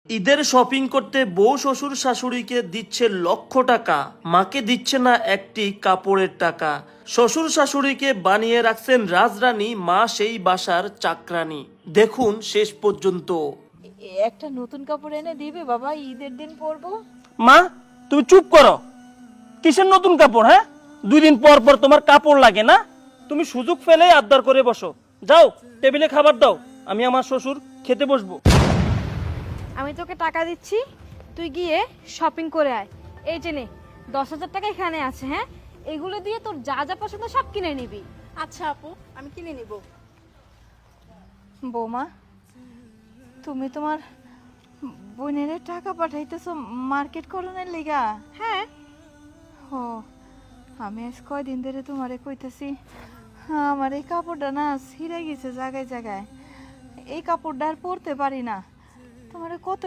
ঈদের শপিং করতে বউ শ্বশুর শাশুড়িকে দিচ্ছে লক্ষ টাকা, মাকে দিচ্ছে না একটি কাপড়ের টাকা। শ্বশুর শাশুড়িকে বানিয়ে রাখছেন রাজরানী, মা সেই বাসার চাকরানী। দেখুন শেষ পর্যন্ত। একটা নতুন কাপড় এনে দিবে বাবা, ঈদের দিন পরবো। মা, তুমি চুপ করো। কিসের নতুন কাপড়? হ্যাঁ, 2 দিন পর পর তোমার কাপড় লাগে না? তুমি সুযোগ ফেলেই আবদার করে বসো। যাও, টেবিলে খাবার দাও, আমি আমার শ্বশুর খেতে বসবো। আমি তোকে টাকা দিচ্ছি, তুই গিয়ে শপিং করে আয়। এই যে নে, 10,000 টাকা এখানে আছে। হ্যাঁ, এগুলো দিয়ে তোর যা যা পছন্দ সব কিনে নিবি। আচ্ছা আপু, আমি কিনে নিব। বৌমা, তুমি তোমার বোনের টাকা পাঠাইতেছো মার্কেট করণের লিগা? হ্যাঁ। ও, আমি আজ কয়দিন ধরে তোমারে কইতেছি আমার এই কাপড়টা না ছিঁড়ে গেছে জায়গায় জায়গায়, এই কাপড়টা আর পরতে পারি না। তোমারে কত